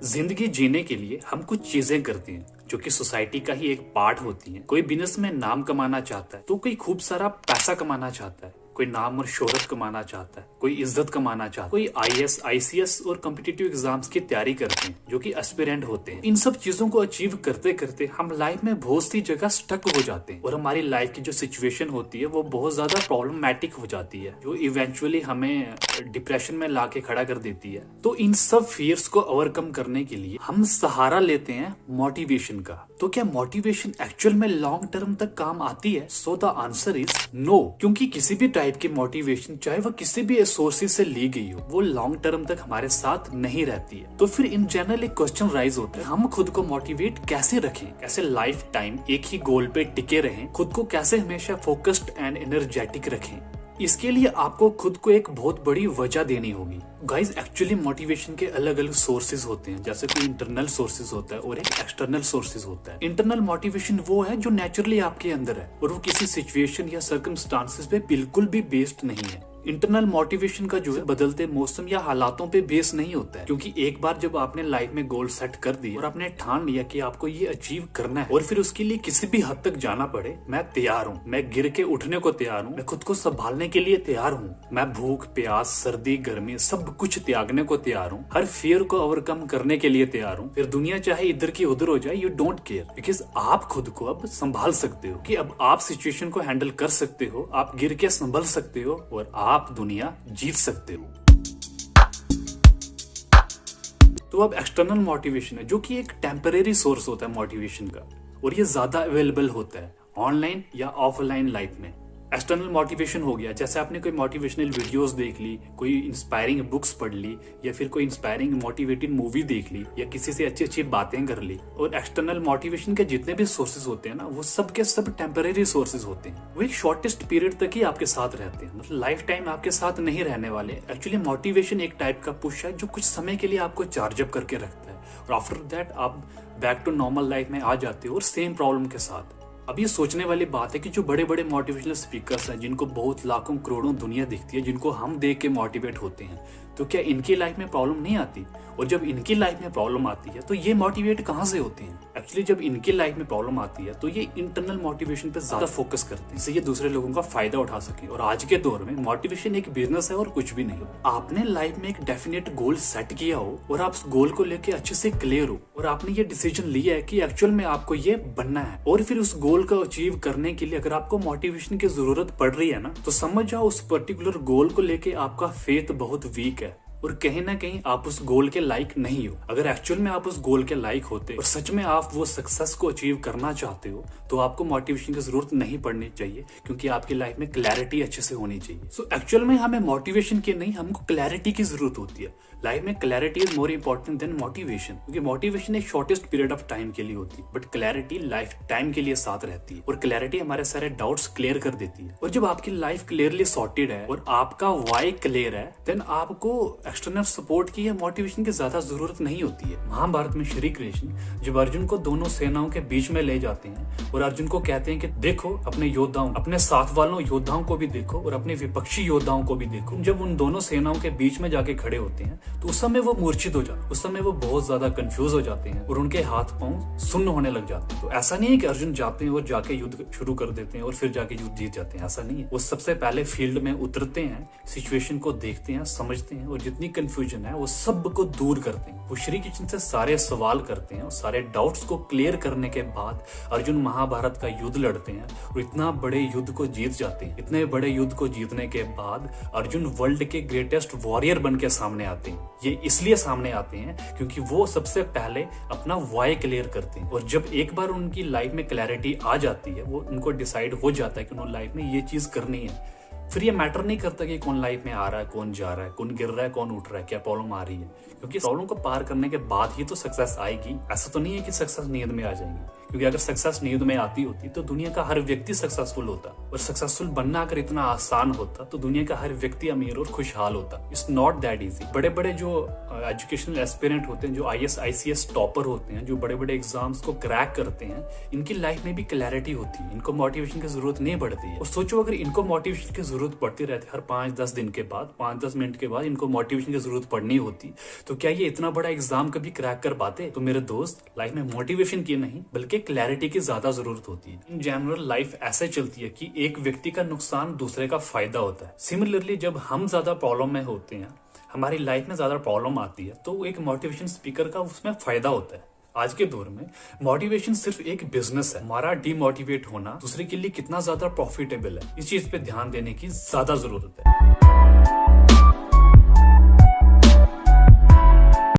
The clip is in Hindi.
जिंदगी जीने के लिए हम कुछ चीजें करते हैं जो कि सोसाइटी का ही एक पार्ट होती है। कोई बिजनेस में नाम कमाना चाहता है तो कोई खूब सारा पैसा कमाना चाहता है, कोई नाम और शोहरत कमाना चाहता है, कोई इज्जत कमाना चाहता है, कोई आईएएस आईसीएस और कॉम्पिटिटिव एग्जाम्स की तैयारी करते हैं जो कि एस्पिरेंट होते हैं। इन सब चीजों को अचीव करते करते हम लाइफ में बहुत सी जगह स्टक हो जाते हैं और हमारी लाइफ की जो सिचुएशन होती है वो बहुत ज्यादा प्रॉब्लमैटिक हो जाती है जो इवेंचुअली हमें डिप्रेशन में लाके खड़ा कर देती है। तो इन सब फियर्स को ओवरकम करने के लिए हम सहारा लेते हैं मोटिवेशन का। तो क्या मोटिवेशन एक्चुअल में लॉन्ग टर्म तक काम आती है? So the answer is no, क्योंकि किसी भी टाइप की मोटिवेशन चाहे वह किसी भी सोर्सेज से ली गई हो वो लॉन्ग टर्म तक हमारे साथ नहीं रहती है। तो फिर इन जनरल एक क्वेश्चन राइज होता है, हम खुद को मोटिवेट कैसे रखें, कैसे लाइफ टाइम एक ही गोल पे टिके रहें, खुद को कैसे हमेशा फोकस्ड एंड एनर्जेटिक रखें। इसके लिए आपको खुद को एक बहुत बड़ी वजह देनी होगी। गाइस एक्चुअली मोटिवेशन के अलग अलग सोर्सेज होते हैं, जैसे कोई इंटरनल सोर्सेज होता है और एक एक्सटर्नल सोर्सेज होता है। इंटरनल मोटिवेशन वो है जो नेचुरली आपके अंदर है और वो किसी सिचुएशन या सर्कमस्टांसेस पे बिल्कुल भी बेस्ड नहीं है। इंटरनल मोटिवेशन का जो है बदलते मौसम या हालातों पे बेस नहीं होता है, क्योंकि एक बार जब आपने लाइफ में गोल सेट कर दिए और आपने ठान लिया कि आपको ये अचीव करना है और फिर उसके लिए किसी भी हद तक जाना पड़े, मैं तैयार हूँ, मैं गिर के उठने को तैयार हूँ, मैं खुद को संभालने के लिए तैयार हूँ, मैं भूख प्यास सर्दी गर्मी सब कुछ त्यागने को तैयार हूँ, हर फियर को ओवरकम करने के लिए तैयार हूँ। फिर दुनिया चाहे इधर की उधर हो जाए, यू डोंट केयर, बिकॉज आप खुद को अब संभाल सकते हो कि अब आप सिचुएशन को हैंडल कर सकते हो, आप गिर के संभल सकते हो और आप दुनिया जीत सकते हो। तो अब एक्सटर्नल मोटिवेशन है जो कि एक टेम्परेरी सोर्स होता है मोटिवेशन का और ये ज्यादा अवेलेबल होता है ऑनलाइन या ऑफलाइन लाइफ में। एक्सटर्नल मोटिवेशन हो गया जैसे आपने कोई मोटिवेशनल वीडियोस देख ली, कोई इंस्पायरिंग बुक्स पढ़ ली या फिर कोई इंस्पायरिंग मोटिवेटेड मूवी देख ली या किसी से अच्छी अच्छी बातें कर ली। और एक्सटर्नल मोटिवेशन के जितने भी सोर्सेज होते हैं ना वो सब के सब टेम्परेरी सोर्सेज होते हैं, वो एक शॉर्टेस्ट पीरियड तक ही आपके साथ रहते हैं, मतलब लाइफ टाइम आपके साथ नहीं रहने वाले। एक्चुअली मोटिवेशन एक टाइप का पुश है जो कुछ समय के लिए आपको चार्ज अप करके रखता है और आफ्टर दैट आप बैक टू नॉर्मल लाइफ में आ जाते हो और सेम प्रॉब्लम के साथ। अब ये सोचने वाली बात है कि जो बड़े बड़े मोटिवेशनल स्पीकर्स हैं जिनको बहुत लाखों करोड़ों दुनिया दिखती है, जिनको हम देख के मोटिवेट होते हैं, तो क्या इनकी लाइफ में प्रॉब्लम नहीं आती? और जब इनकी लाइफ में प्रॉब्लम आती है तो ये मोटिवेट कहाँ से होते हैं? एक्चुअली जब इनकी लाइफ में प्रॉब्लम आती है तो ये इंटरनल मोटिवेशन पे ज्यादा फोकस करते हैं, इससे ये दूसरे लोगों का फायदा उठा सके। और आज के दौर में मोटिवेशन एक बिजनेस है और कुछ भी नहीं। आपने लाइफ में एक डेफिनेट गोल सेट किया हो और आप उस गोल को लेके अच्छे से क्लियर हो और आपने ये डिसीजन लिया है कि एक्चुअल में आपको ये बनना है, और फिर उस गोल को अचीव करने के लिए अगर आपको मोटिवेशन की जरूरत पड़ रही है ना, तो समझ जाओ उस पर्टिकुलर गोल को लेके आपका फेथ बहुत वीक है और कहीं ना कहीं आप उस गोल के लायक नहीं हो। अगर एक्चुअल में आप उस गोल के लायक होते और सच में आप वो सक्सेस को अचीव करना चाहते हो तो आपको मोटिवेशन की जरूरत नहीं पड़नी चाहिए, क्योंकि आपकी लाइफ में क्लैरिटी अच्छे से होनी चाहिए। सो एक्चुअल में हमें मोटिवेशन की नहीं, हमको क्लैरिटी की जरूरत होती है। लाइफ में clarity is more important than motivation, क्योंकि मोटिवेशन एक शॉर्टेस्ट पीरियड ऑफ टाइम के लिए होती है बट क्लैरिटी लाइफ टाइम के लिए साथ रहती है और क्लैरिटी हमारे सारे डाउट्स क्लियर कर देती है। और जब आपकी लाइफ क्लियरली सॉर्टेड है और आपका वाई क्लियर है, देन आपको एक्सटर्नल सपोर्ट की या मोटिवेशन की ज्यादा जरूरत नहीं होती है। महाभारत में श्री कृष्ण जब अर्जुन को दोनों सेनाओं के बीच में ले जाते हैं और अर्जुन को कहते हैं कि देखो अपने योद्धाओं, अपने साथ वालों योद्धाओं को भी देखो और अपने विपक्षी योद्धाओं को भी देखो। जब उन दोनों सेनाओं के बीच में जाके खड़े होते हैं तो उस समय वो मूर्छित हो जाते, उस समय वो बहुत ज्यादा कंफ्यूज हो जाते हैं और उनके हाथ पांव सुन्न होने लग जाते हैं। तो ऐसा नहीं है कि अर्जुन जाते हैं और जाके युद्ध शुरू कर देते हैं और फिर जाके युद्ध जीत जाते हैं, ऐसा नहीं है। वो सबसे पहले फील्ड में उतरते हैं, सिचुएशन को देखते हैं, समझते हैं और जितनी कंफ्यूजन है वो सब को दूर करते हैं। वो श्री कृष्ण से सारे सवाल करते हैं और सारे डाउट्स को क्लियर करने के बाद अर्जुन महाभारत का युद्ध लड़ते हैं और इतना बड़े युद्ध को जीत जाते हैं। इतने बड़े युद्ध को जीतने के बाद अर्जुन वर्ल्ड के ग्रेटेस्ट वॉरियर बन के सामने आते हैं। ये इसलिए सामने आते हैं क्योंकि वो सबसे पहले अपना वाई क्लियर करते हैं और जब एक बार उनकी लाइफ में क्लैरिटी आ जाती है, वो उनको डिसाइड हो जाता है कि उन्होंने लाइफ में ये चीज करनी है, फिर ये मैटर नहीं करता कि कौन लाइफ में आ रहा है, कौन जा रहा है, कौन गिर रहा है, कौन उठ रहा है, क्या प्रॉब्लम आ रही है, क्योंकि प्रॉब्लम को पार करने के बाद ही तो सक्सेस आएगी। ऐसा तो नहीं है कि सक्सेस नींद में आ जाएगी, क्योंकि अगर सक्सेस नींद में आती होती तो दुनिया का हर व्यक्ति सक्सेसफुल होता, और सक्सेसफुल बनना अगर इतना आसान होता तो दुनिया का हर व्यक्ति अमीर और खुशहाल होता। It's not that easy. बड़े बड़े जो एजुकेशनल एस्पिरेंट होते हैं, जो IAS ICS टॉपर होते हैं, जो बड़े बड़े एग्जाम्स को क्रैक करते हैं, इनकी लाइफ में भी क्लैरिटी होती है, इनको मोटिवेशन की जरूरत नहीं पड़ती है। और सोचो अगर इनको मोटिवेशन की जरूरत पड़ती रहती हर 5-10 दिन के बाद, 5-10 मिनट के बाद इनको मोटिवेशन की जरूरत पड़नी होती, तो क्या ये इतना बड़ा एग्जाम कभी क्रैक कर पाते? तो मेरे दोस्त, लाइफ में मोटिवेशन की नहीं बल्कि क्लैरिटी की ज्यादा जरूरत होती है। इन जनरल लाइफ ऐसे चलती है कि एक व्यक्ति का नुकसान दूसरे का फायदा होता है। सिमिलरली जब हम ज्यादा प्रॉब्लम में होते हैं, हमारी लाइफ में ज्यादा प्रॉब्लम आती है, तो एक मोटिवेशन स्पीकर का उसमें फायदा होता है। आज के दौर में मोटिवेशन सिर्फ एक बिजनेस है। हमारा डिमोटिवेट होना दूसरे के लिए कितना ज्यादा प्रॉफिटेबल है, इस चीज पे ध्यान देने की ज्यादा जरूरत है।